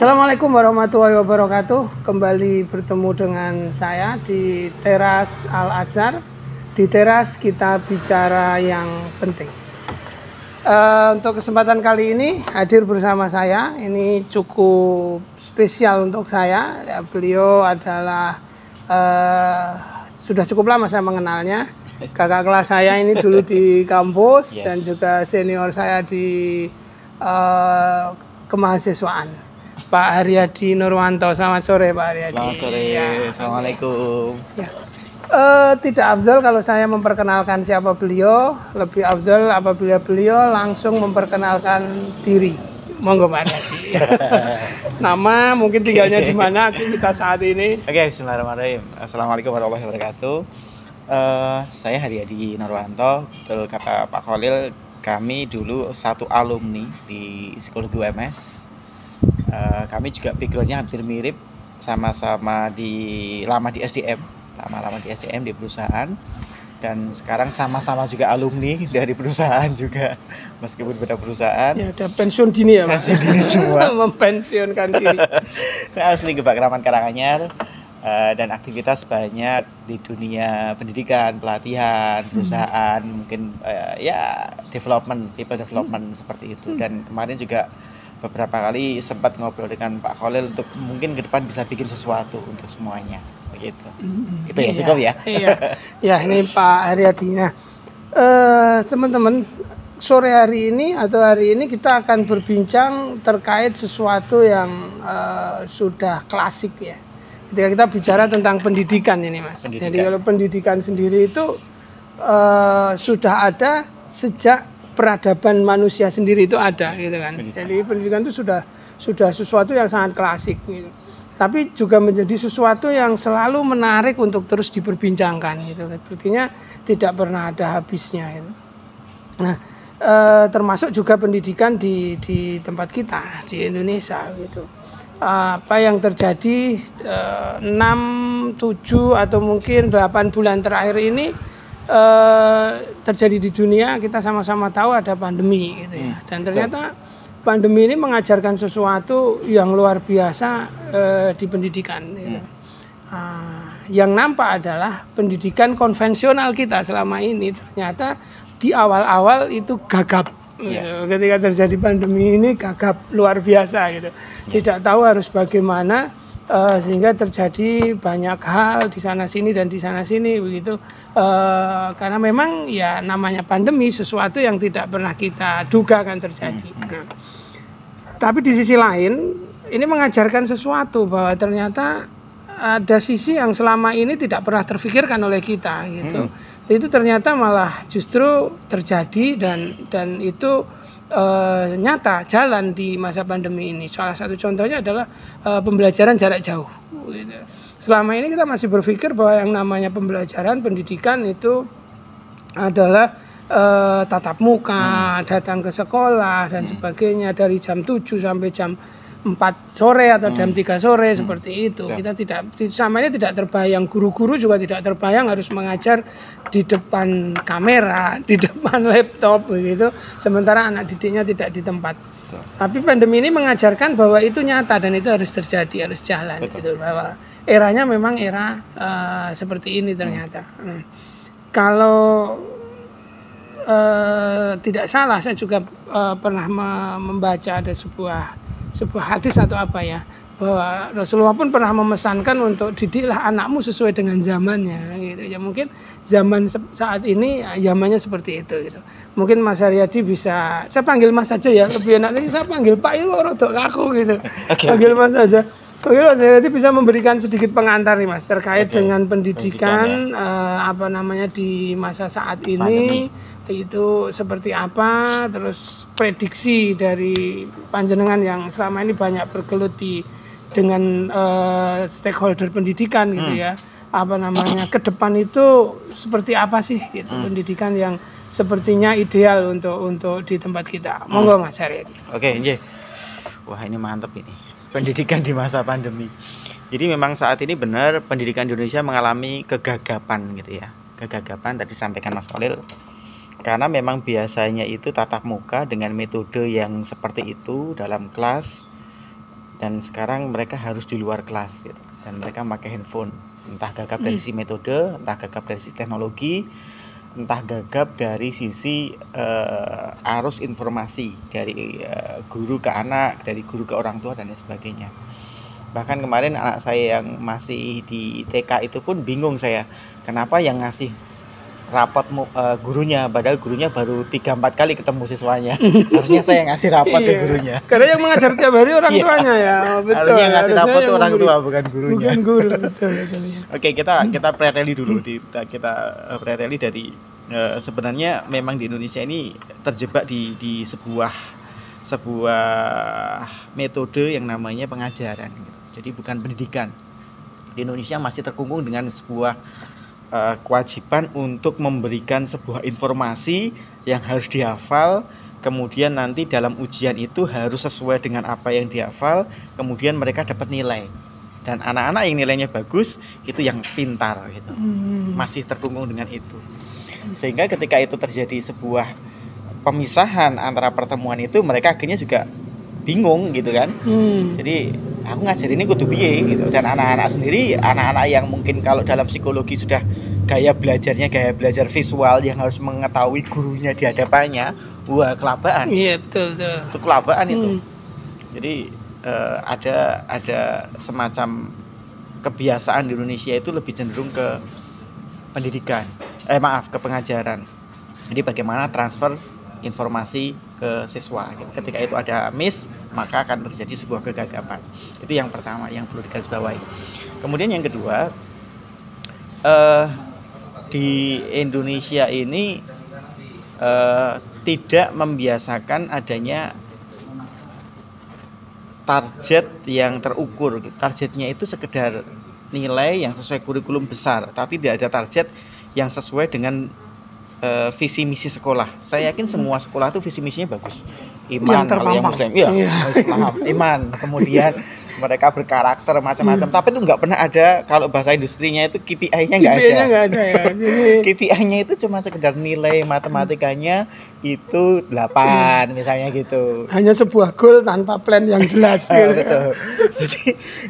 Assalamualaikum warahmatullahi wabarakatuh. Kembali bertemu dengan saya di Teras Al-Azhar. Di teras kita bicara yang penting. Untuk kesempatan kali ini hadir bersama saya. Ini cukup spesial untuk saya. Ya, beliau adalah sudah cukup lama saya mengenalnya. Kakak kelas saya ini dulu di kampus dan juga senior saya di kemahasiswaan. Pak Haryadi Nurwanto. Selamat sore Pak Haryadi. Selamat sore. Ya. Assalamualaikum. Ya. Tidak afdol kalau saya memperkenalkan siapa beliau, lebih afdol apabila beliau langsung memperkenalkan diri. Monggo Pak Haryadi. Nama, mungkin tinggalnya di mana, aktivitas saat ini. Oke, bismillahirrahmanirrahim. Assalamualaikum warahmatullahi wabarakatuh. Saya Haryadi Nurwanto, betul kata Pak Khalil, kami dulu satu alumni di Psikologi UMS. Kami juga backgroundnya hampir mirip, sama-sama lama di SDM. Lama-lama di SDM di perusahaan, dan sekarang sama-sama juga alumni dari perusahaan juga, meskipun beda perusahaan. Ya, ada pensiun dini ya Pak? Pensiun dini semua. Mempensiunkan diri. Saya asli Gebak Kraman Karanganyar, dan aktivitas banyak di dunia pendidikan, pelatihan, perusahaan, mungkin ya people development seperti itu. Dan kemarin juga beberapa kali sempat ngobrol dengan Pak Khalil untuk mungkin ke depan bisa bikin sesuatu untuk semuanya. Gitu. Itu ya, cukup ya. Iya. Ya, ini Pak Haryadi. Nah, teman-teman, sore hari ini atau hari ini kita akan berbincang terkait sesuatu yang sudah klasik ya. Ketika kita bicara tentang pendidikan ini, Mas. Jadi kalau pendidikan sendiri itu sudah ada sejak peradaban manusia sendiri itu ada, gitu kan. Jadi pendidikan itu sudah sesuatu yang sangat klasik gitu. Tapi juga menjadi sesuatu yang selalu menarik untuk terus diperbincangkan gitu. Artinya tidak pernah ada habisnya gitu. Nah, termasuk juga pendidikan di tempat kita di Indonesia gitu. Apa yang terjadi 6, 7 atau mungkin 8 bulan terakhir ini terjadi di dunia, kita sama-sama tahu ada pandemi gitu ya. Dan ternyata pandemi ini mengajarkan sesuatu yang luar biasa di pendidikan. Gitu. Yang nampak adalah pendidikan konvensional kita selama ini ternyata di awal-awal itu gagap. Gitu. Ketika terjadi pandemi ini gagap luar biasa gitu. Tidak tahu harus bagaimana, sehingga terjadi banyak hal di sana sini dan di sana sini begitu. Karena memang ya namanya pandemi, sesuatu yang tidak pernah kita duga akan terjadi. Nah, tapi di sisi lain ini mengajarkan sesuatu bahwa ternyata ada sisi yang selama ini tidak pernah terfikirkan oleh kita gitu. Itu ternyata malah justru terjadi dan itu nyata jalan di masa pandemi ini. Salah satu contohnya adalah pembelajaran jarak jauh gitu. Selama ini kita masih berpikir bahwa yang namanya pembelajaran pendidikan itu adalah tatap muka, datang ke sekolah dan sebagainya dari jam 7 sampai jam 4 sore atau jam 3 sore seperti itu. Kita sama ini tidak terbayang, guru-guru juga tidak terbayang harus mengajar di depan kamera, di depan laptop begitu, sementara anak didiknya tidak di tempat. Tapi pandemi ini mengajarkan bahwa itu nyata dan itu harus terjadi, harus jalan gitu, bahwa eranya memang era seperti ini ternyata. Nah, kalau tidak salah, saya juga pernah membaca ada sebuah hadis atau apa ya, bahwa Rasulullah pun pernah memesankan untuk didiklah anakmu sesuai dengan zamannya gitu. Ya mungkin zaman saat ini zamannya seperti itu gitu. Mungkin Mas Haryadi bisa, saya panggil Mas saja ya, lebih enak. Tadi saya panggil Pak itu rodok kaku gitu. Panggil Mas saja. Mungkin Mas Haryadi bisa memberikan sedikit pengantar nih Mas terkait dengan pendidikan ya. Di masa saat ini itu seperti apa, terus prediksi dari panjenengan yang selama ini banyak bergelut dengan stakeholder pendidikan gitu ya. Ke depan itu seperti apa sih gitu, pendidikan yang sepertinya ideal untuk di tempat kita. Monggo Mas Haryadi. Oke, wah ini mantap ini. Pendidikan di masa pandemi. Jadi memang saat ini benar pendidikan di Indonesia mengalami kegagapan gitu ya. Kegagapan tadi sampaikan Mas Khalil. Karena memang biasanya itu tatap muka dengan metode yang seperti itu dalam kelas dan sekarang mereka harus di luar kelas gitu. Dan mereka pakai handphone, entah gagap dari sisi metode, entah gagap dari sisi teknologi, entah gagap dari sisi arus informasi dari guru ke anak, dari guru ke orang tua dan lain sebagainya. Bahkan kemarin anak saya yang masih di TK itu pun bingung saya, kenapa yang ngasih rapot gurunya, padahal gurunya baru 3-4 kali ketemu siswanya. Harusnya saya yang ngasih rapot ke gurunya. Karena yang mengajar tiap hari orang tuanya ya. Betul. Harusnya yang ngasih rapot itu orang tua, bukan gurunya. Bukan guru, betul, betul ya. Oke, kita preteli dulu. Kita preteli dari sebenarnya memang di Indonesia ini terjebak di sebuah metode yang namanya pengajaran. Jadi bukan pendidikan. Di Indonesia masih terkungkung dengan sebuah kewajiban untuk memberikan sebuah informasi yang harus dihafal, kemudian nanti dalam ujian itu harus sesuai dengan apa yang dihafal, kemudian mereka dapat nilai. Dan anak-anak yang nilainya bagus itu yang pintar gitu. Masih terkungkung dengan itu. Sehingga ketika itu terjadi sebuah pemisahan antara pertemuan itu, mereka akhirnya juga bingung gitu kan. Jadi aku ngajarin ini kudu piye gitu. Dan anak-anak sendiri, anak-anak yang mungkin kalau dalam psikologi sudah gaya belajar visual yang harus mengetahui gurunya di hadapannya, wah kelabaan. Iya, betul. Itu kelabaan itu. Jadi ada semacam kebiasaan di Indonesia itu lebih cenderung ke pendidikan. Ke pengajaran. Jadi bagaimana transfer informasi ke siswa. Ketika itu ada miss, maka akan terjadi sebuah kegagapan. Itu yang pertama yang perlu digarisbawahi. Kemudian yang kedua, di Indonesia ini tidak membiasakan adanya target yang terukur. Targetnya itu sekedar nilai yang sesuai kurikulum besar, tapi tidak ada target yang sesuai dengan visi misi sekolah. Saya yakin semua sekolah itu visi misinya bagus. Iman, yang Muslim, Islam, iman. Kemudian mereka berkarakter macam-macam. Tapi itu nggak pernah ada, kalau bahasa industrinya itu KPI-nya nggak ada. KPI-nya nggak ada ya. KPI-nya itu cuma sekedar nilai matematikanya itu 8 misalnya gitu. Hanya sebuah goal tanpa plan yang jelas. Betul.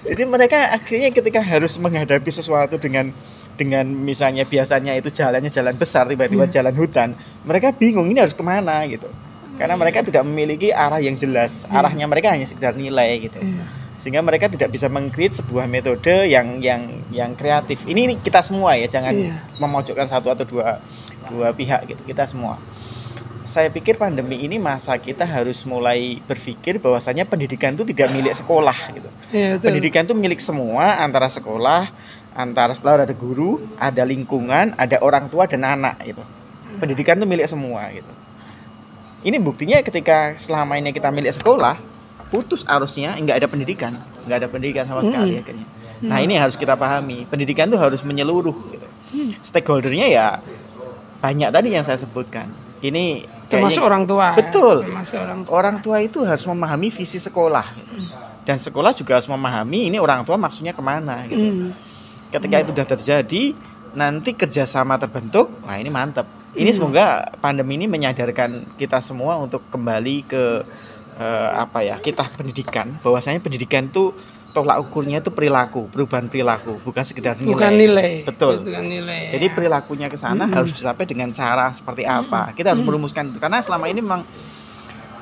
Jadi mereka akhirnya ketika harus menghadapi sesuatu dengan misalnya biasanya itu jalannya jalan besar, tiba-tiba jalan hutan, mereka bingung ini harus kemana gitu, karena mereka tidak memiliki arah yang jelas. Arahnya mereka hanya sekedar nilai gitu, sehingga mereka tidak bisa meng-create sebuah metode yang kreatif. Ini kita semua ya, jangan memojokkan satu atau dua pihak gitu, kita semua. Saya pikir pandemi ini masa kita harus mulai berpikir bahwasanya pendidikan itu tidak milik sekolah gitu. Pendidikan itu milik semua, antara sekolah, antara sekolah, ada guru, ada lingkungan, ada orang tua dan anak gitu. Pendidikan itu milik semua gitu. Ini buktinya ketika selama ini kita milik sekolah, putus arusnya, nggak ada pendidikan sama sekali akhirnya. Nah ini harus kita pahami, pendidikan itu harus menyeluruh gitu. Stakeholdernya ya banyak tadi yang saya sebutkan. Ini termasuk orang tua. Betul. Ya? Orang tua itu harus memahami visi sekolah gitu. Dan sekolah juga harus memahami ini orang tua maksudnya kemana gitu. Ketika itu sudah terjadi, nanti kerjasama terbentuk, wah ini mantap. Ini semoga pandemi ini menyadarkan kita semua untuk kembali ke kita pendidikan, bahwasanya pendidikan itu tolak ukurnya itu perilaku, perubahan perilaku, bukan sekedar nilai. Bukan nilai. Betul. Bukan nilai. Jadi perilakunya ke sana harus dicapai dengan cara seperti apa. Kita harus merumuskan itu, karena selama ini memang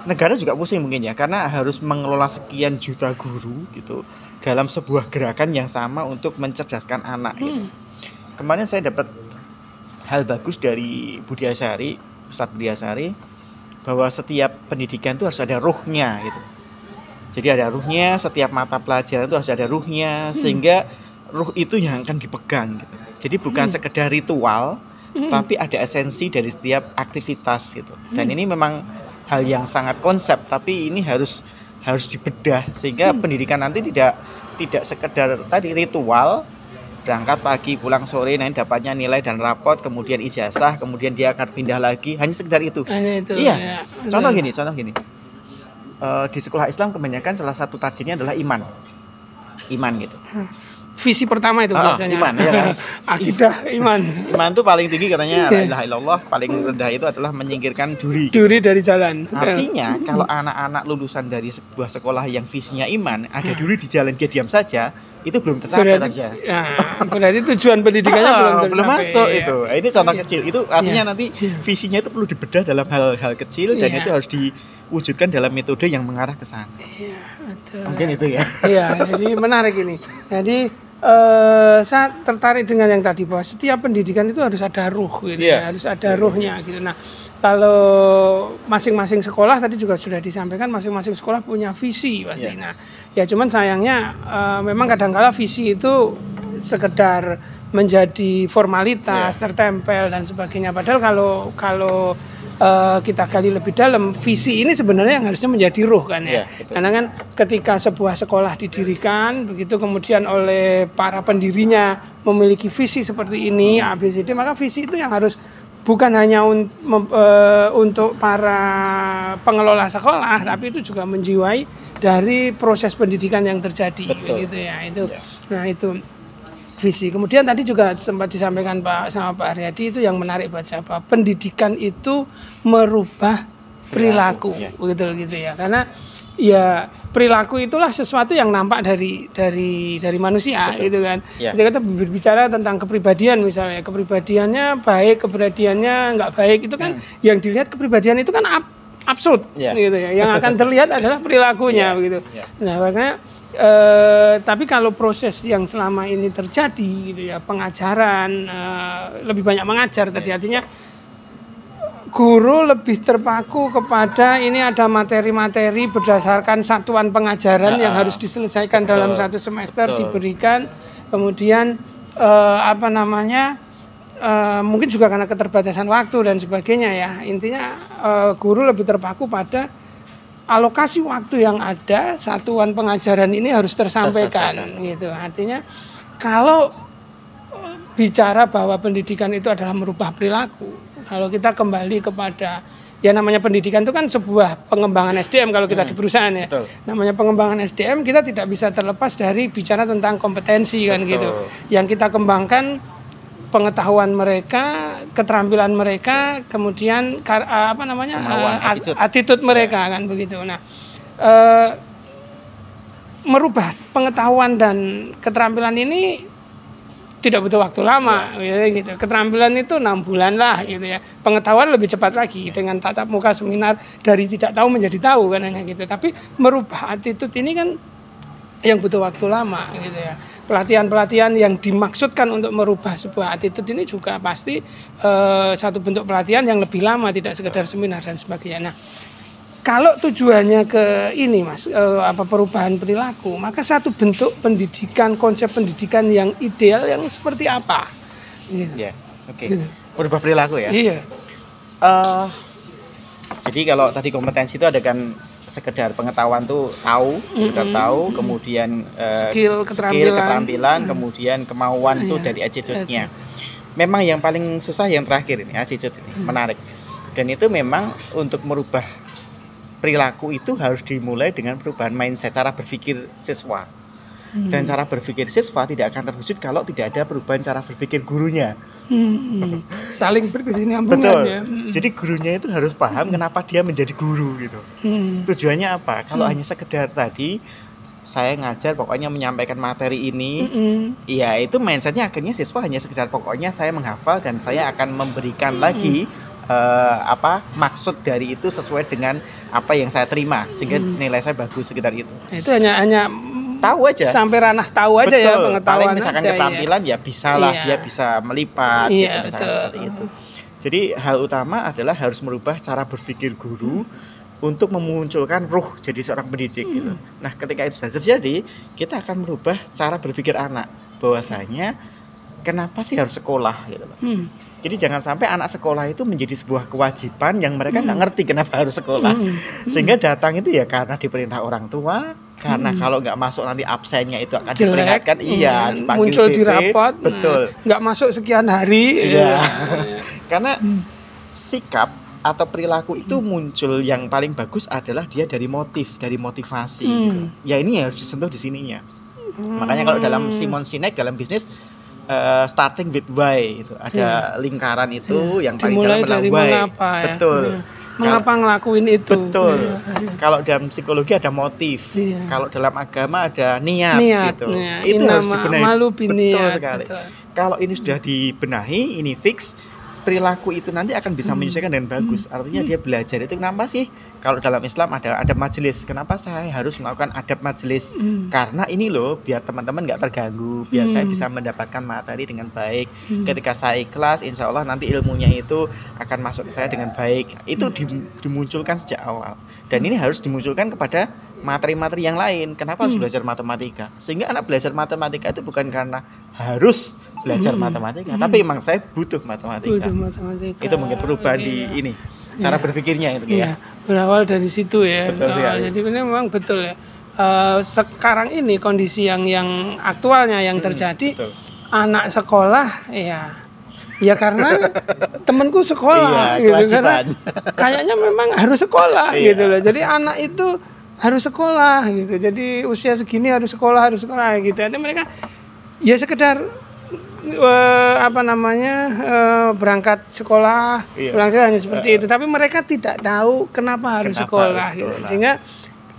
negara juga pusing mungkin ya, karena harus mengelola sekian juta guru gitu dalam sebuah gerakan yang sama untuk mencerdaskan anak gitu. Kemarin saya dapat hal bagus dari Ustadz Budi Asyari, bahwa setiap pendidikan itu harus ada ruhnya gitu. Jadi ada ruhnya, setiap mata pelajaran itu harus ada ruhnya, sehingga ruh itu yang akan dipegang gitu. Jadi bukan sekedar ritual, tapi ada esensi dari setiap aktivitas gitu. Dan ini memang hal yang sangat konsep, tapi ini harus dibedah sehingga pendidikan nanti tidak sekedar tadi ritual, berangkat pagi pulang sore, nanti dapatnya nilai dan rapot, kemudian ijazah, kemudian dia akan pindah lagi, hanya sekedar itu. Iya. Ya, contoh gini. Di sekolah Islam kebanyakan salah satu targetnya adalah iman gitu. visi pertama itu biasanya. Iman, ya kan? Akidah, iman. Iman tuh paling tinggi katanya la ilaha illallah, paling rendah itu adalah menyingkirkan duri. Duri dari jalan. Artinya kalau anak-anak lulusan dari sebuah sekolah yang visinya iman, ada duri di jalan dia diam saja, itu belum tercapai saja. Ya, berarti tujuan pendidikannya belum masuk ya. itu. Ini contoh kecil. Itu artinya nanti visinya itu perlu dibedah dalam hal-hal kecil dan itu harus diwujudkan dalam metode yang mengarah ke sana. Iya, betul. Mungkin itu ya. Iya, jadi menarik ini. Jadi saya tertarik dengan yang tadi bahwa setiap pendidikan itu harus ada ruh gitu ya, harus ada ruhnya gitu. Nah, kalau masing-masing sekolah tadi juga sudah disampaikan masing-masing sekolah punya visi pasti. Nah, ya cuman sayangnya memang kadang-kala visi itu sekedar menjadi formalitas, tertempel dan sebagainya. Padahal kalau kita gali lebih dalam, visi ini sebenarnya yang harusnya menjadi ruh kan ya. Karena kan ketika sebuah sekolah didirikan, begitu kemudian oleh para pendirinya memiliki visi seperti ini, ABCD, maka visi itu yang harus bukan hanya untuk para pengelola sekolah, tapi itu juga menjiwai dari proses pendidikan yang terjadi. Gitu ya. Itu, nah itu visi. Kemudian tadi juga sempat disampaikan Pak Haryadi, itu yang menarik buat saya, bahwa pendidikan itu merubah perilaku, gitu ya. Karena ya perilaku itulah sesuatu yang nampak dari manusia, gitu kan. Jadi kita berbicara tentang kepribadian misalnya, kepribadiannya baik, kepribadiannya nggak baik, itu kan yang dilihat kepribadian itu kan absurd, gitu ya. Yang akan terlihat adalah perilakunya, begitu. Nah makanya tapi kalau proses yang selama ini terjadi gitu ya, pengajaran lebih banyak mengajar tadi, artinya guru lebih terpaku kepada ini ada materi-materi berdasarkan satuan pengajaran yang harus diselesaikan dalam satu semester, diberikan, kemudian mungkin juga karena keterbatasan waktu dan sebagainya ya, intinya guru lebih terpaku pada alokasi waktu yang ada, satuan pengajaran ini harus tersampaikan. Gitu. Artinya kalau bicara bahwa pendidikan itu adalah merubah perilaku, kalau kita kembali kepada ya namanya pendidikan itu kan sebuah pengembangan SDM kalau kita di perusahaan ya. Namanya pengembangan SDM, kita tidak bisa terlepas dari bicara tentang kompetensi kan gitu. Yang kita kembangkan pengetahuan mereka, keterampilan mereka, kemudian attitude mereka kan begitu. Nah, merubah pengetahuan dan keterampilan ini tidak butuh waktu lama, gitu. Keterampilan itu 6 bulan lah, gitu ya. Pengetahuan lebih cepat lagi dengan tatap muka seminar dari tidak tahu menjadi tahu kan hanya gitu. Tapi merubah attitude ini kan yang butuh waktu lama, gitu ya. Pelatihan-pelatihan yang dimaksudkan untuk merubah sebuah attitude ini juga pasti satu bentuk pelatihan yang lebih lama, tidak sekedar seminar dan sebagainya. Nah, kalau tujuannya ke ini Mas, perubahan perilaku, maka satu bentuk pendidikan, konsep pendidikan yang ideal yang seperti apa? Gitu. Gitu. Merubah perilaku ya? Iya. Jadi kalau tadi kompetensi itu ada kan sekedar pengetahuan tuh tahu, kemudian skill, keterampilan, kemudian kemauan tuh dari attitude-nya. Memang yang paling susah yang terakhir ini, attitude ini, menarik. Dan itu memang untuk merubah perilaku itu harus dimulai dengan perubahan mindset, cara berpikir siswa. Dan cara berpikir siswa tidak akan terwujud kalau tidak ada perubahan cara berpikir gurunya. Saling berkesinambungan. Betul. Ya. Jadi gurunya itu harus paham kenapa dia menjadi guru gitu. Tujuannya apa? Kalau hanya sekedar tadi saya ngajar pokoknya menyampaikan materi ini, ya itu mindsetnya akhirnya siswa hanya sekedar pokoknya saya menghafal dan saya akan memberikan lagi maksud dari itu sesuai dengan apa yang saya terima sehingga nilai saya bagus sekitar itu. Itu hanya tahu aja, sampai ranah tahu aja. Betul. Ya pengetahuan. Paling misalkan aja, ketampilan ya bisa lah, dia bisa melipat gitu, misalkan seperti itu. Jadi hal utama adalah harus merubah cara berpikir guru untuk memunculkan ruh jadi seorang pendidik gitu. Nah ketika itu sudah terjadi, kita akan merubah cara berpikir anak, bahwasanya kenapa sih harus sekolah gitu loh. Jadi jangan sampai anak sekolah itu menjadi sebuah kewajiban yang mereka nggak ngerti kenapa harus sekolah. Sehingga datang itu ya karena diperintah orang tua, karena kalau nggak masuk nanti absennya itu akan diperingatkan, muncul di rapat, betul. Nggak masuk sekian hari. Karena sikap atau perilaku itu muncul yang paling bagus adalah dia dari motif, dari motivasi. Gitu. Ya ini harus disentuh di sininya. Makanya kalau dalam Simon Sinek dalam bisnis starting with why itu ada lingkaran itu yang paling dimulai dalam adalah dari why. mengapa ya. Betul. Mengapa ngelakuin itu? Betul. Kalau dalam psikologi ada motif. Kalau dalam agama ada niat gitu. Itu harus dibenahi. Betul sekali. Kalau ini sudah dibenahi, ini fix, perilaku itu nanti akan bisa menyesuaikan dengan bagus. Artinya dia belajar itu kenapa sih? Kalau dalam Islam ada adab majelis. Kenapa saya harus melakukan adab majelis? Karena ini loh, biar teman-teman nggak terganggu, biar saya bisa mendapatkan materi dengan baik. Ketika saya ikhlas, insya Allah nanti ilmunya itu akan masuk ke saya dengan baik. Itu dimunculkan sejak awal. Dan ini harus dimunculkan kepada materi-materi yang lain. Kenapa harus belajar matematika? Sehingga anak belajar matematika itu bukan karena harus belajar matematika, tapi emang saya butuh matematika. Itu mungkin perubahan di ini. Cara berpikirnya itu ya. Berawal dari situ ya. Betul, jadi ini memang betul ya. Sekarang ini kondisi yang aktualnya yang terjadi, anak sekolah ya karena temanku sekolah gitu, karena kayaknya memang harus sekolah gitu loh. Jadi anak itu harus sekolah gitu. Jadi usia segini harus sekolah gitu. Nanti mereka ya sekedar berangkat sekolah, hanya seperti itu. Tapi mereka tidak tahu kenapa harus sekolah. Gitu. Sehingga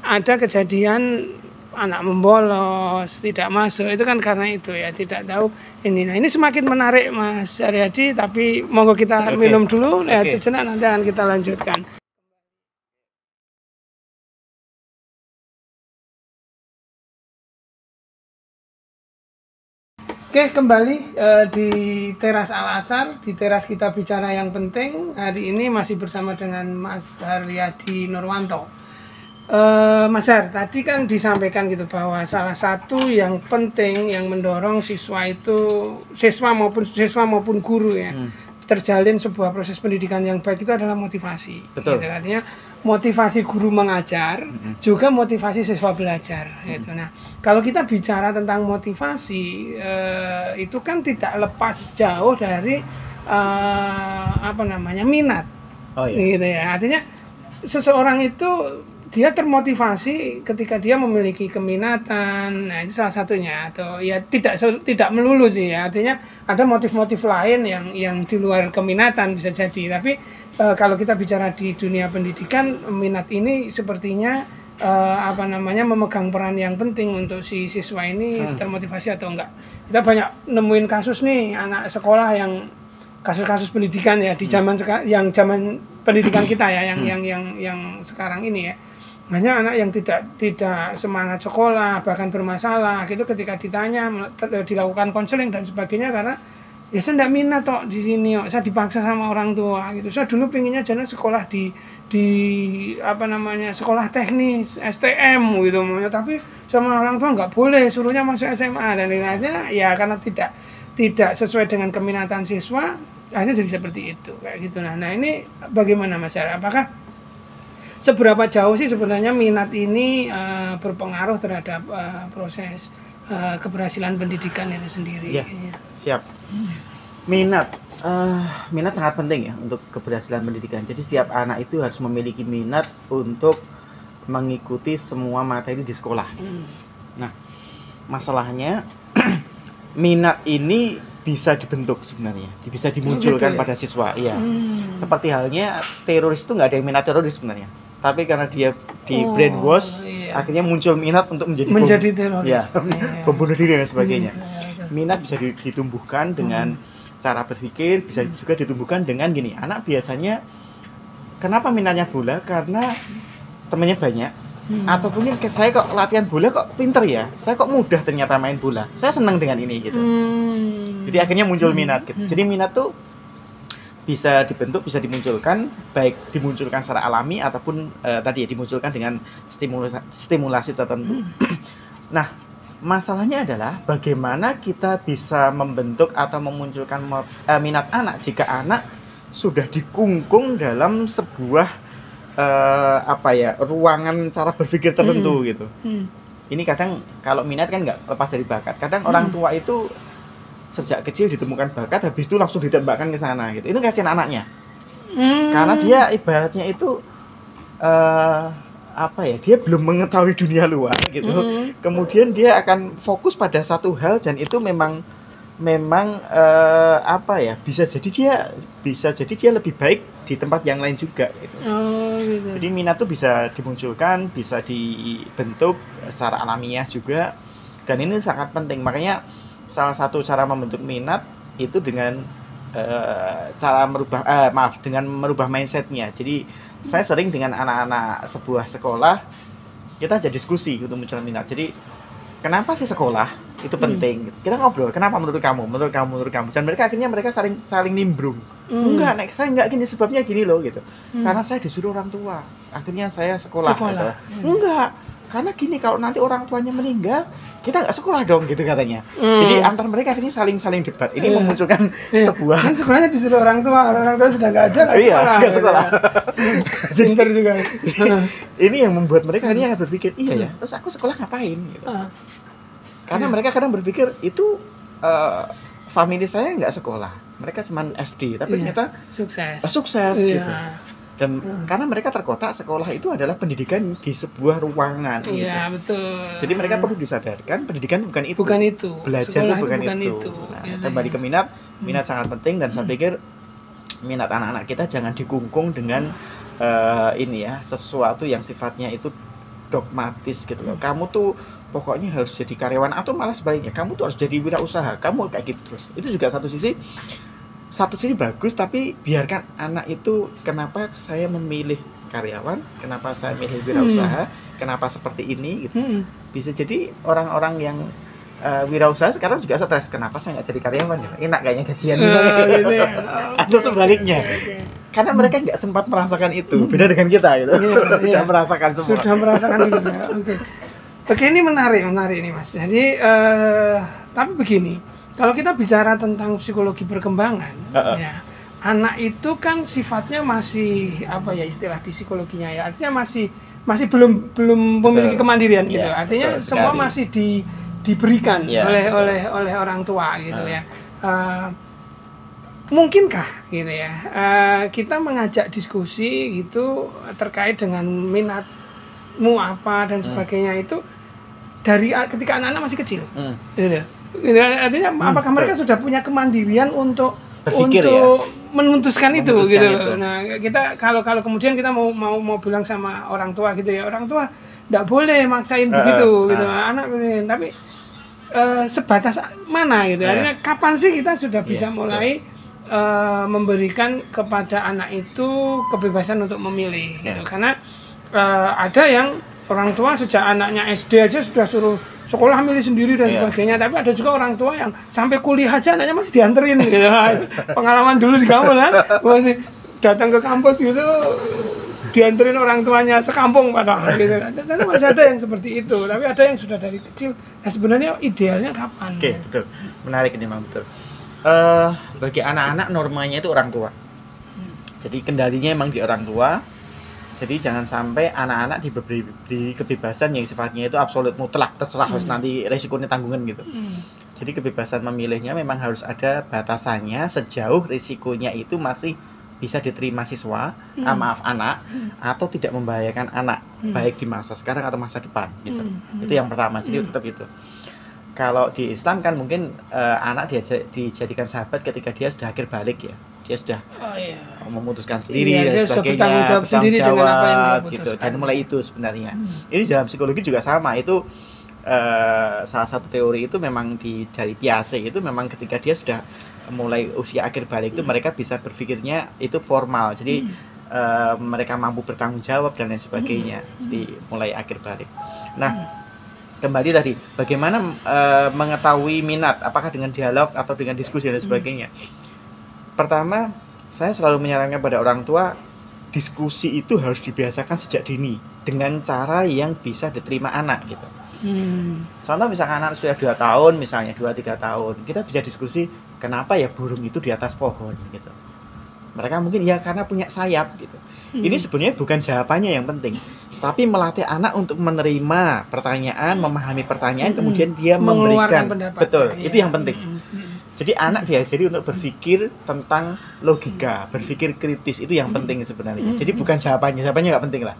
ada kejadian anak membolos, tidak masuk, itu kan karena itu ya, tidak tahu ini. Nah, ini semakin menarik Mas Aryadi, tapi monggo kita minum dulu, lihat sejenak, nanti akan kita lanjutkan. Oke, kembali di teras Al-Athar, di teras kita bicara yang penting. Hari ini masih bersama dengan Mas Haryadi Nurwanto. Mas Har, tadi kan disampaikan gitu bahwa salah satu yang penting yang mendorong siswa maupun guru ya, terjalin sebuah proses pendidikan yang baik itu adalah motivasi. Betul. Gitu, artinya motivasi guru mengajar, juga motivasi siswa belajar. Gitu. Nah, kalau kita bicara tentang motivasi, itu kan tidak lepas jauh dari minat. Gitu ya. Artinya seseorang itu dia termotivasi ketika dia memiliki keminatan. Nah, itu salah satunya. Atau ya tidak melulu sih ya. Artinya ada motif-motif lain yang di luar keminatan bisa jadi. Tapi kalau kita bicara di dunia pendidikan, minat ini sepertinya memegang peran yang penting untuk si siswa ini termotivasi atau enggak. Kita banyak nemuin kasus nih anak sekolah yang kasus-kasus pendidikan ya di zaman pendidikan kita ya yang sekarang ini ya. Banyak anak yang tidak semangat sekolah, bahkan bermasalah gitu ketika ditanya, dilakukan konseling dan sebagainya, karena ya saya tidak minat kok di sini, saya dipaksa sama orang tua gitu. Saya dulu pinginnya jadi sekolah di sekolah teknis STM gitu, tapi sama orang tua nggak boleh, suruhnya masuk SMA, dan akhirnya ya karena tidak sesuai dengan keminatan siswa, akhirnya jadi seperti itu kayak gitu. Nah ini bagaimana Mas Har? Apakah seberapa jauh sih sebenarnya minat ini berpengaruh terhadap proses keberhasilan pendidikan itu sendiri? Ya, siap. Minat sangat penting ya untuk keberhasilan pendidikan. Jadi setiap anak itu harus memiliki minat untuk mengikuti semua materi di sekolah. Nah, masalahnya minat ini bisa dibentuk sebenarnya, bisa dimunculkan pada siswa. Iya. Seperti halnya teroris itu nggak ada yang minat teroris sebenarnya. Tapi karena dia di brainwash, akhirnya muncul minat untuk menjadi teroris, pembunuh diri dan sebagainya. Minat bisa ditumbuhkan dengan cara berpikir, bisa juga ditumbuhkan dengan gini. Anak biasanya kenapa minatnya bola? Karena temannya banyak. Atau mungkin saya kok latihan bola kok pinter ya, saya kok mudah ternyata main bola, saya senang dengan ini gitu. Jadi akhirnya muncul minat gitu. Jadi minat tuh bisa dibentuk, bisa dimunculkan, baik dimunculkan secara alami ataupun dimunculkan dengan stimulasi tertentu. Nah, masalahnya adalah bagaimana kita bisa membentuk atau memunculkan minat anak jika anak sudah dikungkung dalam sebuah ruangan cara berpikir tertentu gitu. Ini kadang kalau minat kan nggak lepas dari bakat. Kadang orang tua itu sejak kecil ditemukan bakat, habis itu langsung ditembakkan ke sana gitu. Itu kasihan anaknya. Karena dia ibaratnya itu apa ya, dia belum mengetahui dunia luar gitu. Kemudian dia akan fokus pada satu hal dan itu memang apa ya, bisa jadi dia lebih baik di tempat yang lain juga gitu. Gitu. Jadi minat tuh bisa dimunculkan, bisa dibentuk secara alamiah juga, dan ini sangat penting. Makanya salah satu cara membentuk minat itu dengan dengan merubah mindsetnya. Jadi saya sering dengan anak-anak sebuah sekolah, kita jadi diskusi untuk munculkan minat. Jadi kenapa sih sekolah itu penting? Kita ngobrol, kenapa menurut kamu? Dan mereka akhirnya saling nimbrung. Enggak, saya enggak gini, sebabnya gini loh gitu. Karena saya disuruh orang tua, akhirnya saya sekolah. Gitu. Enggak, karena gini, kalau nanti orang tuanya meninggal, kita nggak sekolah dong gitu katanya. Jadi antar mereka akhirnya saling debat. Ini memunculkan sebuah. Kan sebenarnya disuruh orang tua sudah nggak ada, nggak sekolah. Pintar juga. Ini yang membuat mereka akhirnya berpikir, iya ya, terus aku sekolah ngapain? Gitu. Karena mereka kadang berpikir itu family saya nggak sekolah, mereka cuma SD, tapi ternyata sukses gitu. Dan karena mereka terkotak sekolah itu adalah pendidikan di sebuah ruangan. Iya, gitu. betul. Jadi mereka perlu disadarkan pendidikan bukan itu. Belajar sekolah itu bukan itu. Nah, kembali ke minat sangat penting, dan saya pikir minat anak-anak kita jangan dikungkung dengan sesuatu yang sifatnya itu dogmatis gitu loh. Kamu tuh pokoknya harus jadi karyawan, atau malah sebaliknya, kamu tuh harus jadi wirausaha, kamu kayak gitu terus. Itu juga satu sisi bagus, tapi biarkan anak itu, kenapa saya memilih karyawan, kenapa saya memilih wirausaha, kenapa seperti ini gitu. Bisa jadi orang-orang yang wirausaha sekarang juga stres, kenapa saya nggak jadi karyawan ya, enak kayaknya gajian misalnya. Atau sebaliknya, karena mereka nggak sempat merasakan itu. Beda dengan kita gitu. Sudah merasakan semua. Sudah merasakan itu. Oke, ini menarik ini Mas. Jadi tapi begini, kalau kita bicara tentang psikologi perkembangan, ya, anak itu kan sifatnya masih apa ya, istilah di psikologinya ya, artinya masih belum memiliki kemandirian gitu. Artinya semua masih diberikan oleh orang tua gitu ya. Mungkinkah gitu ya, kita mengajak diskusi gitu terkait dengan minatmu apa dan sebagainya itu dari ketika anak-anak masih kecil, gitu. Artinya apakah mereka sudah punya kemandirian untuk berpikir, memutuskan itu gitu loh. Nah, kita kalau kemudian kita mau bilang sama orang tua gitu ya, orang tua enggak boleh maksain begitu gitu. Anak tapi sebatas mana gitu. Artinya kapan sih kita sudah bisa mulai memberikan kepada anak itu kebebasan untuk memilih gitu. Karena ada yang orang tua sejak anaknya SD aja sudah suruh sekolah milih sendiri dan sebagainya, tapi ada juga orang tua yang sampai kuliah aja anaknya masih dianterin gitu. Pengalaman dulu di kampus kan, masih datang ke kampus gitu dianterin orang tuanya sekampung padahal gitu. Tapi masih ada yang seperti itu, tapi ada yang sudah dari kecil. Nah, sebenarnya idealnya kapan? Oke, betul. Menarik ini Mang, betul. Bagi anak-anak normanya itu orang tua. Jadi kendalinya emang di orang tua. Jadi jangan sampai anak-anak diberi kebebasan yang sifatnya itu absolut mutlak, terserah nanti resikonya tanggungan gitu. Jadi kebebasan memilihnya memang harus ada batasannya sejauh risikonya itu masih bisa diterima siswa, anak, atau tidak membahayakan anak, baik di masa sekarang atau masa depan gitu. Itu yang pertama, jadi tetap itu. Kalau di Islam kan mungkin anak dijadikan sahabat ketika dia sudah akhir balik ya. Dia sudah memutuskan sendiri dan sebagainya, bertanggung jawab gitu. Dan mulai itu sebenarnya. Ini dalam psikologi juga sama. Itu salah satu teori itu memang dari Piaget itu memang ketika dia sudah mulai usia akhir balik itu mereka bisa berpikirnya itu formal. Jadi mereka mampu bertanggung jawab dan lain sebagainya. Jadi mulai akhir balik. Nah, kembali tadi, bagaimana mengetahui minat? Apakah dengan dialog atau dengan diskusi dan sebagainya? Pertama, saya selalu menyarankan pada orang tua, diskusi itu harus dibiasakan sejak dini dengan cara yang bisa diterima anak gitu. Contoh misalkan anak sudah 2 tahun, misalnya 2-3 tahun, kita bisa diskusi kenapa ya burung itu di atas pohon gitu. Mereka mungkin ya karena punya sayap gitu. Ini sebenarnya bukan jawabannya yang penting, tapi melatih anak untuk menerima pertanyaan, memahami pertanyaan, kemudian dia memberikan pendapat. Betul, itu yang penting. Jadi anak diajari untuk berpikir tentang logika, berpikir kritis, itu yang penting sebenarnya. Jadi bukan jawabannya nggak penting lah.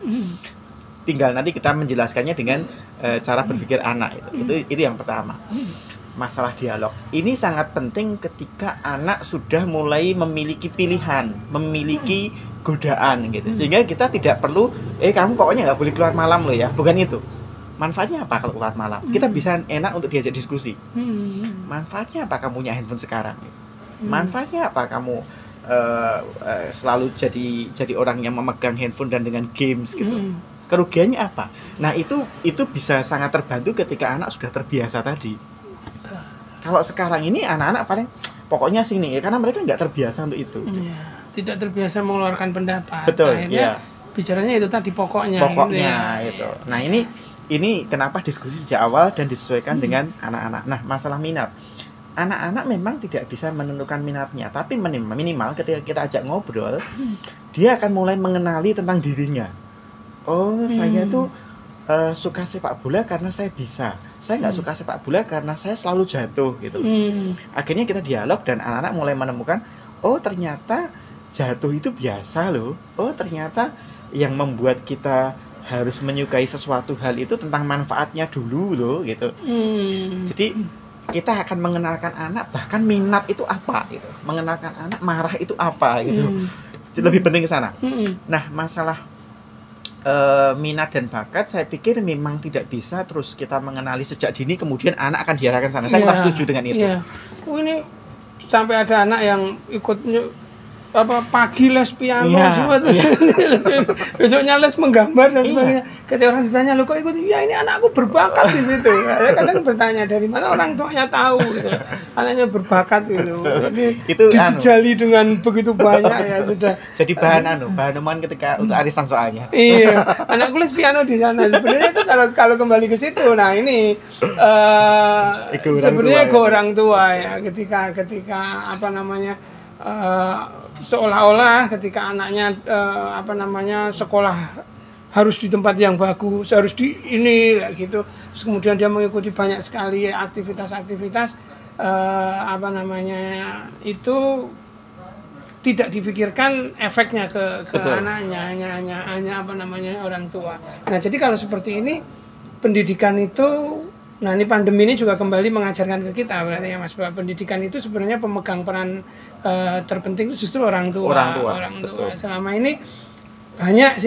tinggal nanti kita menjelaskannya dengan cara berpikir anak itu yang pertama. Masalah dialog ini sangat penting ketika anak sudah mulai memiliki pilihan, memiliki godaan gitu, sehingga kita tidak perlu kamu pokoknya nggak boleh keluar malam loh ya, bukan itu. Manfaatnya apa kalau keluar malam? Kita bisa enak untuk diajak diskusi. Manfaatnya apa kamu punya handphone sekarang? Manfaatnya apa kamu selalu jadi orang yang memegang handphone dan dengan games gitu? Kerugiannya apa? Nah itu bisa sangat terbantu ketika anak sudah terbiasa tadi. Kalau sekarang ini anak-anak paling pokoknya sini ya, karena mereka nggak terbiasa untuk itu. Tidak terbiasa mengeluarkan pendapat. Betul. Akhirnya bicaranya itu tadi pokoknya. Pokoknya gitu. Nah ini kenapa diskusi sejak awal dan disesuaikan dengan anak-anak. Nah masalah minat, anak-anak memang tidak bisa menentukan minatnya, tapi minimal ketika kita ajak ngobrol, dia akan mulai mengenali tentang dirinya. Oh saya tuh suka sepak bola karena saya bisa. Saya nggak suka sepak bola karena saya selalu jatuh gitu. Akhirnya kita dialog dan anak-anak mulai menemukan, oh ternyata jatuh itu biasa loh. Oh ternyata yang membuat kita harus menyukai sesuatu hal itu tentang manfaatnya dulu loh gitu. Jadi kita akan mengenalkan anak bahkan minat itu apa gitu. Mengenalkan anak marah itu apa gitu. Lebih penting ke sana. Nah masalah minat dan bakat, saya pikir memang tidak bisa terus kita mengenali sejak dini kemudian anak akan diarahkan sana. Saya kurang setuju dengan itu. Ini sampai ada anak yang ikut pagi les piano semua besoknya les menggambar dan sebagainya. Ketika orang ditanya, lo kok ikut? Ya ini anakku berbakat di situ. Saya kadang bertanya dari mana orang tuanya tahu gitu. Anaknya berbakat gitu. Jadi itu dijejali dengan begitu banyak ya sudah. Jadi bahan omongan ketika untuk arisan soalnya. Iya, anakku les piano di sana. Sebenarnya itu kalau kembali ke situ, nah ini sebenarnya ke orang tua ya ketika apa namanya seolah-olah ketika anaknya sekolah harus di tempat yang bagus, harus di ini gitu. Terus kemudian dia mengikuti banyak sekali aktivitas-aktivitas itu tidak dipikirkan efeknya ke anaknya, hanya orang tua. Nah, jadi kalau seperti ini pendidikan itu, nah ini pandemi ini juga kembali mengajarkan ke kita berarti ya Mas, bahwa pendidikan itu sebenarnya pemegang peran terpenting itu justru orang tua. Selama ini banyak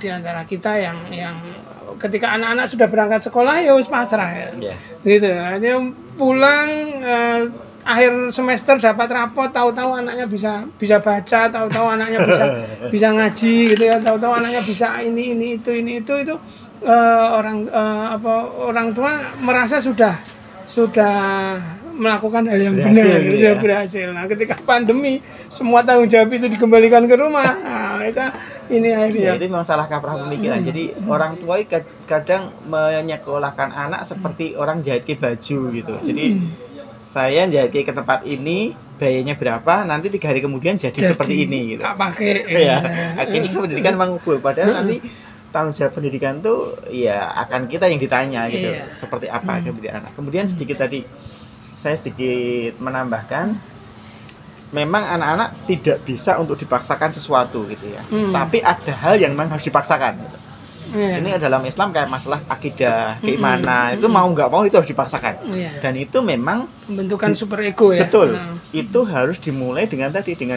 di antara kita yang ketika anak-anak sudah berangkat sekolah ya wis pasrah ya. Gitu. Dia pulang akhir semester dapat rapot, tahu-tahu anaknya bisa baca, tahu-tahu anaknya bisa ngaji gitu ya, tahu-tahu anaknya bisa ini itu orang tua merasa sudah melakukan hal yang benar, sudah berhasil. Nah, ketika pandemi semua tanggung jawab itu dikembalikan ke rumah. Nah, mereka ini akhirnya itu memang salah kaprah pemikiran. Jadi orang tua kadang menyekolahkan anak seperti orang jahit ke baju gitu. Jadi saya jahit ke tempat ini, biayanya berapa, nanti 3 hari kemudian jadi seperti ini gitu. Tak pakai. Ya, akhirnya pendidikan mengukur padahal nanti tanggung jawab pendidikan tuh ya akan kita yang ditanya gitu. Seperti apa kemudian anak. Kemudian saya sedikit menambahkan, memang anak-anak tidak bisa untuk dipaksakan sesuatu gitu ya. Tapi ada hal yang memang harus dipaksakan gitu. Ini dalam Islam kayak masalah akidah, keimanan, itu mau nggak mau itu harus dipaksakan. Dan itu memang pembentukan super ego ya. Betul. Itu harus dimulai dengan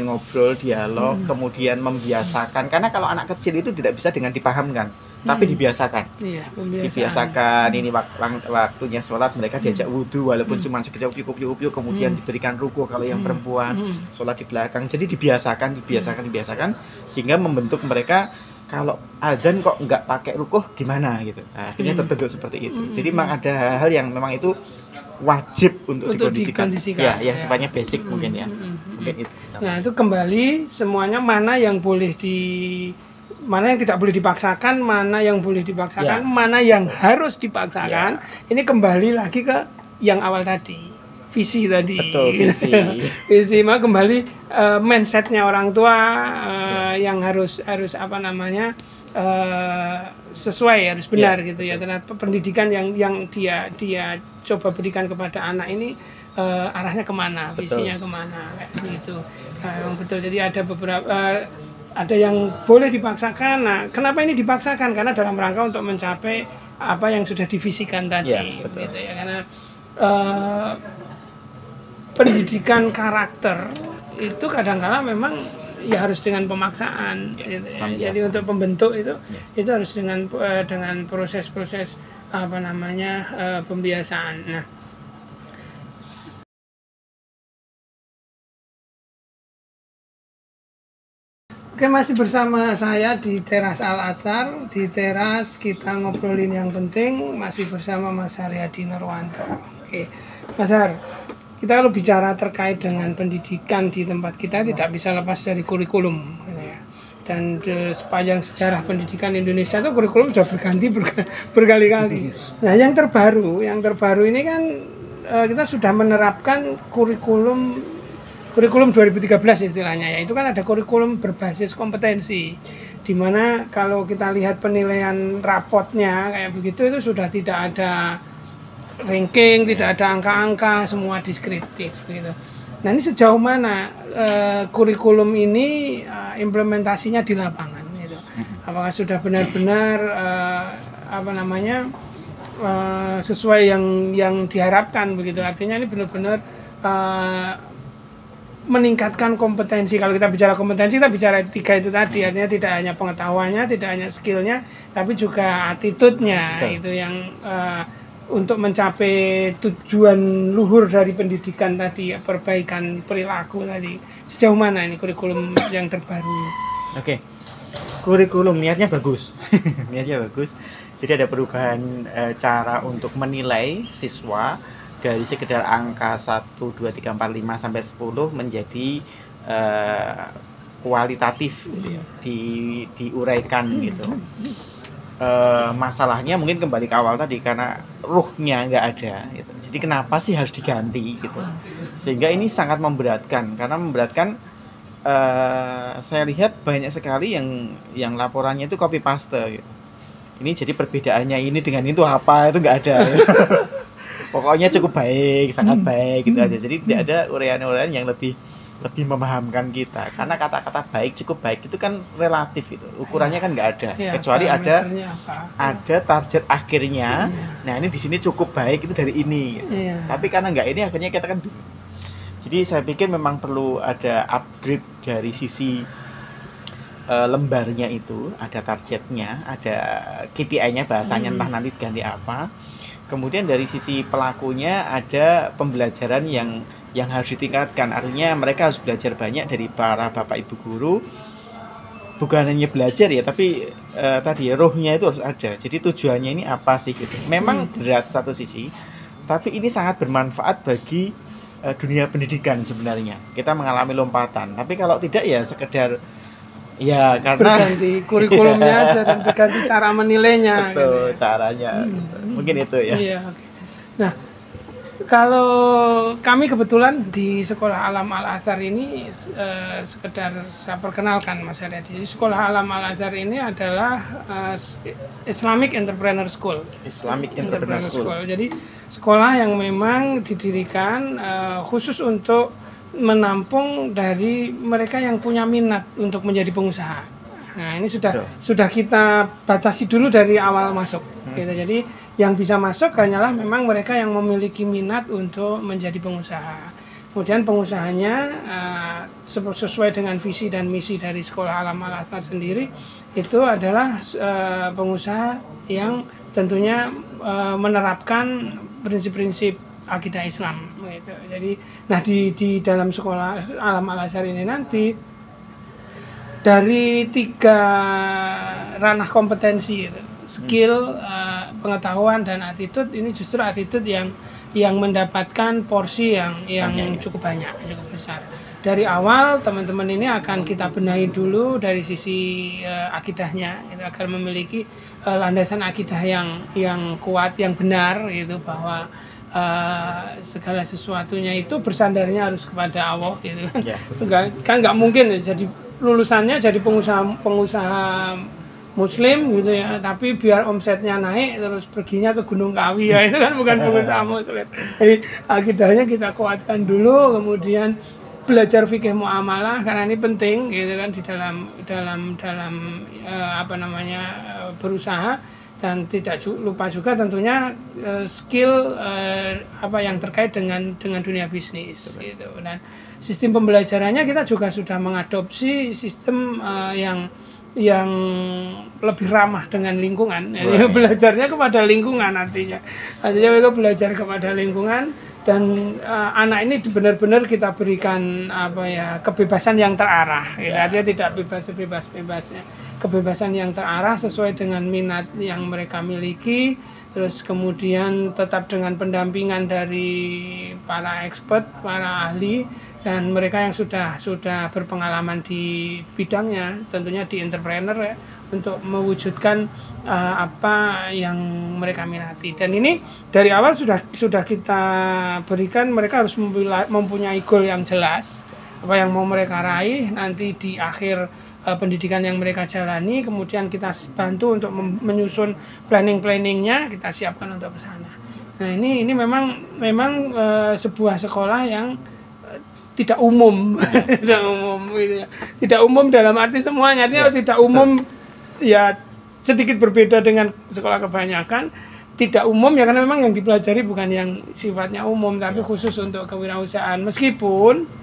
ngobrol, dialog, kemudian membiasakan. Karena kalau anak kecil itu tidak bisa dengan dipahamkan, tapi dibiasakan. Dibiasakan. Ini waktunya sholat, mereka diajak wudhu walaupun cuma sekedar yuk, kemudian diberikan ruku kalau yang perempuan, sholat di belakang. Jadi dibiasakan sehingga membentuk mereka. Kalau azan kok nggak pakai rukuh gimana gitu. Nah, akhirnya terbentuk seperti itu. Jadi memang ada hal-hal yang memang itu wajib untuk dikondisikan. Ya, yang sifatnya basic mungkin ya. Mungkin itu. Nah, itu kembali semuanya mana yang tidak boleh dipaksakan, mana yang boleh dipaksakan, mana yang harus dipaksakan. Ini kembali lagi ke yang awal tadi. Visi tadi. Betul, visi mah kembali mindsetnya orang tua yang harus sesuai, harus benar gitu ya. Terhadap pendidikan yang dia coba berikan kepada anak ini arahnya kemana, visinya kemana kayak gitu. Betul. Jadi ada beberapa ada yang boleh dipaksakan. Nah, kenapa ini dipaksakan? Karena dalam rangka untuk mencapai apa yang sudah divisikan tadi, Ya, betul. gitu ya. Karena pendidikan karakter itu kadang-kala memang ya harus dengan pemaksaan, gitu ya. Jadi untuk pembentuk itu harus dengan proses-proses apa namanya pembiasaan. Nah, oke, masih bersama saya di teras Al-Azhar. Di teras kita ngobrolin yang penting, masih bersama Mas Haryadi Nurwanto. Oke, Mas Har, kita kalau bicara terkait dengan pendidikan di tempat kita tidak bisa lepas dari kurikulum, gitu ya. Dan sepanjang sejarah pendidikan Indonesia itu kurikulum sudah berganti berkali-kali. Nah, yang terbaru ini kan kita sudah menerapkan kurikulum 2013 istilahnya, ya. Itu kan ada kurikulum berbasis kompetensi, dimana kalau kita lihat penilaian rapotnya kayak begitu, itu sudah tidak ada ranking, tidak ada angka-angka, semua deskriptif gitu. Nah, ini sejauh mana kurikulum ini implementasinya di lapangan gitu. Apakah sudah benar-benar apa namanya sesuai yang diharapkan begitu. Artinya ini benar-benar meningkatkan kompetensi. Kalau kita bicara kompetensi, kita bicara 3 itu tadi, artinya tidak hanya pengetahuannya, tidak hanya skillnya, tapi juga attitude-nya. Itu yang untuk mencapai tujuan luhur dari pendidikan tadi, perbaikan perilaku tadi. Sejauh mana ini kurikulum yang terbaru? Oke, kurikulum niatnya bagus. Niatnya bagus. Jadi ada perubahan cara untuk menilai siswa dari sekedar angka 1, 2, 3, 4, 5 sampai 10 menjadi kualitatif gitu ya, diuraikan gitu. Masalahnya mungkin kembali ke awal tadi, karena ruhnya nggak ada gitu. Jadi kenapa sih harus diganti gitu, sehingga ini sangat memberatkan. Karena memberatkan, saya lihat banyak sekali yang laporannya itu copy paste gitu. Ini jadi perbedaannya ini dengan itu apa, itu nggak ada gitu. Pokoknya cukup baik, sangat baik gitu aja. Jadi tidak ada uraian-uraian yang lebih memahamkan kita. Karena kata-kata baik, cukup baik itu kan relatif itu. Ukurannya kan nggak ada. Ya, kecuali ada target akhirnya. Nah, ini di sini cukup baik itu dari ini. Gitu. Ya. Tapi karena nggak ini, akhirnya kita kan bingung. Jadi saya pikir memang perlu ada upgrade dari sisi lembarnya itu, ada targetnya, ada KPI-nya, bahasanya entah nanti ganti apa. Kemudian dari sisi pelakunya ada pembelajaran yang harus ditingkatkan. Artinya mereka harus belajar banyak dari para bapak ibu guru. Bukan hanya belajar ya, tapi tadi ya, rohnya itu harus ada. Jadi tujuannya ini apa sih gitu. Memang berat satu sisi, tapi ini sangat bermanfaat bagi dunia pendidikan sebenarnya. Kita mengalami lompatan. Tapi kalau tidak ya sekedar ya karena berganti kurikulumnya aja dan berganti cara menilainya. Betul, gitu. Caranya. Mungkin itu ya. Iya, okay. Nah, kalau kami kebetulan di Sekolah Alam Al-Azhar ini sekedar saya perkenalkan Mas Haryadi. Jadi Sekolah Alam Al-Azhar ini adalah Islamic Entrepreneur School. Islamic Entrepreneur School. Jadi sekolah yang memang didirikan khusus untuk menampung dari mereka yang punya minat untuk menjadi pengusaha. Nah, ini sudah kita batasi dulu dari awal masuk. Gitu. Jadi yang bisa masuk hanyalah memang mereka yang memiliki minat untuk menjadi pengusaha. Kemudian pengusahanya sesuai dengan visi dan misi dari Sekolah Alam Al-Azhar sendiri, itu adalah pengusaha yang tentunya menerapkan prinsip-prinsip akidah Islam gitu. Jadi nah di dalam Sekolah Alam Al-Azhar ini nanti dari 3 ranah kompetensi gitu, skill, pengetahuan dan attitude, ini justru attitude yang mendapatkan porsi yang cukup banyak, cukup besar. Dari awal teman-teman ini akan kita benahi dulu dari sisi akidahnya gitu, agar memiliki landasan akidah yang kuat, yang benar gitu, bahwa segala sesuatunya itu bersandarnya harus kepada Allah gitu kan. Yeah. Nggak mungkin jadi lulusannya jadi pengusaha Muslim gitu ya, tapi biar omsetnya naik terus perginya ke Gunung Kawi ya, itu kan bukan pengusaha Muslim. Jadi akidahnya kita kuatkan dulu, kemudian belajar fikih muamalah karena ini penting gitu kan di dalam berusaha, dan tidak lupa juga tentunya skill yang terkait dengan dunia bisnis gitu. Dan sistem pembelajarannya kita juga sudah mengadopsi sistem yang lebih ramah dengan lingkungan. Jadi belajarnya kepada lingkungan artinya mereka belajar kepada lingkungan, dan anak ini benar-benar kita berikan kebebasan yang terarah. Artinya tidak bebasnya, kebebasan yang terarah sesuai dengan minat yang mereka miliki. Terus kemudian tetap dengan pendampingan dari para expert, para ahli, dan mereka yang sudah berpengalaman di bidangnya, tentunya di entrepreneur ya, untuk mewujudkan apa yang mereka minati. Dan ini dari awal sudah kita berikan, mereka harus mempunyai goal yang jelas, apa yang mau mereka raih nanti di akhir pendidikan yang mereka jalani. Kemudian kita bantu untuk menyusun planningnya, kita siapkan untuk ke sana. Nah ini memang sebuah sekolah yang tidak umum, tidak umum gitu ya. Tidak umum dalam arti semuanya, artinya tidak umum ya, sedikit berbeda dengan sekolah kebanyakan. Tidak umum ya karena memang yang dipelajari bukan yang sifatnya umum, tapi khusus untuk kewirausahaan. Meskipun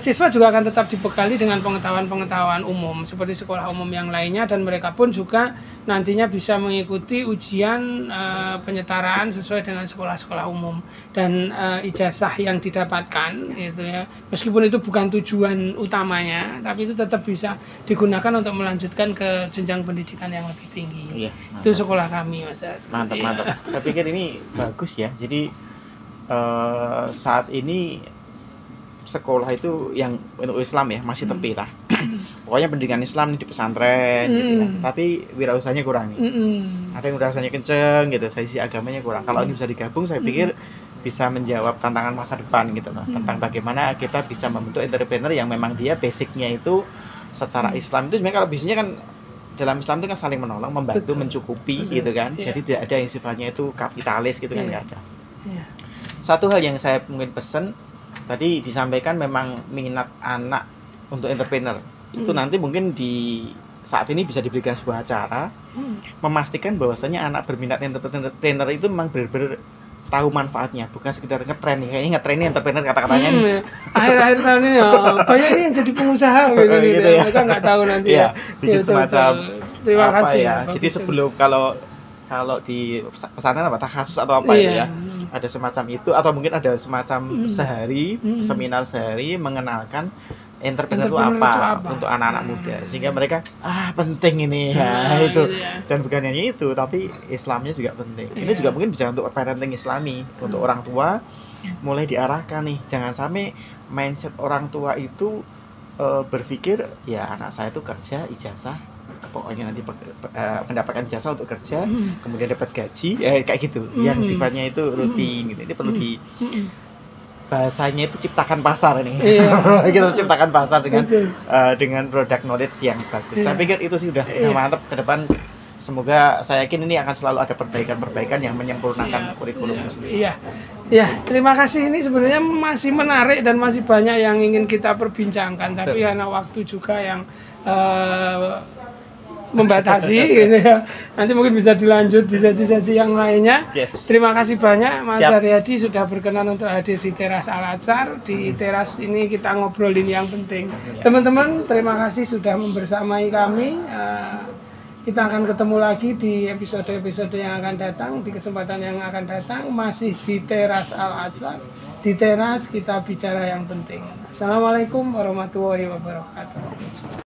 siswa juga akan tetap dibekali dengan pengetahuan umum seperti sekolah umum yang lainnya, dan mereka pun juga nantinya bisa mengikuti ujian penyetaraan sesuai dengan sekolah-sekolah umum, dan ijazah yang didapatkan gitu ya, meskipun itu bukan tujuan utamanya, tapi itu tetap bisa digunakan untuk melanjutkan ke jenjang pendidikan yang lebih tinggi. Iya, itu sekolah kami, Mas. Mantap. Saya pikir ini bagus ya. Jadi saat ini sekolah itu yang untuk Islam ya masih terpilah. Pokoknya pendidikan Islam di pesantren gitu ya. Tapi wirausahanya kurang nih. Ada yang wirausahanya kenceng gitu, sisi agamanya kurang. Kalau ini bisa digabung, saya pikir bisa menjawab tantangan masa depan gitu loh. Tentang bagaimana kita bisa membentuk entrepreneur yang memang dia basicnya itu secara Islam itu sebenarnya, kalau bisnisnya kan dalam Islam itu kan saling menolong, membantu, mencukupi gitu kan. Jadi tidak ada yang sifatnya itu kapitalis gitu kan, nggak ada. Satu hal yang saya mungkin pesen, tadi disampaikan memang minat anak untuk entrepreneur itu nanti mungkin di saat ini bisa diberikan sebuah acara memastikan bahwasanya anak berminat entrepreneur itu memang benar-benar tahu manfaatnya, bukan sekedar ngetren nih. Kayaknya ngetren nih entrepreneur kata-katanya nih. Akhir-akhir tahun ini banyak yang jadi pengusaha gitu ya. Mereka nggak tahu nanti ya. Bikin semacam terima kasih ya. Jadi sebelum kalau di pesantren apa kasus atau apa itu ya, ada semacam itu, atau mungkin ada semacam sehari seminar sehari mengenalkan entrepreneur itu apa untuk anak-anak muda, sehingga mereka penting ini itu ya. Dan bukan hanya itu, tapi Islamnya juga penting. Ini juga mungkin bisa untuk parenting Islami, untuk orang tua mulai diarahkan nih, jangan sampai mindset orang tua itu berpikir ya anak saya itu kerja ijazah, pokoknya nanti mendapatkan jasa untuk kerja, kemudian dapat gaji, kayak gitu, yang sifatnya itu rutin gitu. Ini perlu di bahasanya itu ciptakan pasar ini. Kita ciptakan pasar dengan produk knowledge yang bagus. Saya pikir itu sih udah mantap ke depan. Semoga, saya yakin ini akan selalu ada perbaikan yang menyempurnakan kurikulum sendiri. Iya, terima kasih. Ini sebenarnya masih menarik dan masih banyak yang ingin kita perbincangkan, tapi karena waktu juga yang membatasi gitu ya. Nanti mungkin bisa dilanjut di sesi-sesi yang lainnya. Terima kasih banyak Mas Haryadi sudah berkenan untuk hadir di Teras Al-Azhar. Di teras ini kita ngobrolin yang penting. Teman-teman, terima kasih sudah membersamai kami. Kita akan ketemu lagi di episode-episode yang akan datang, di kesempatan yang akan datang, masih di Teras Al-Azhar. Di teras kita bicara yang penting. Assalamualaikum warahmatullahi wabarakatuh.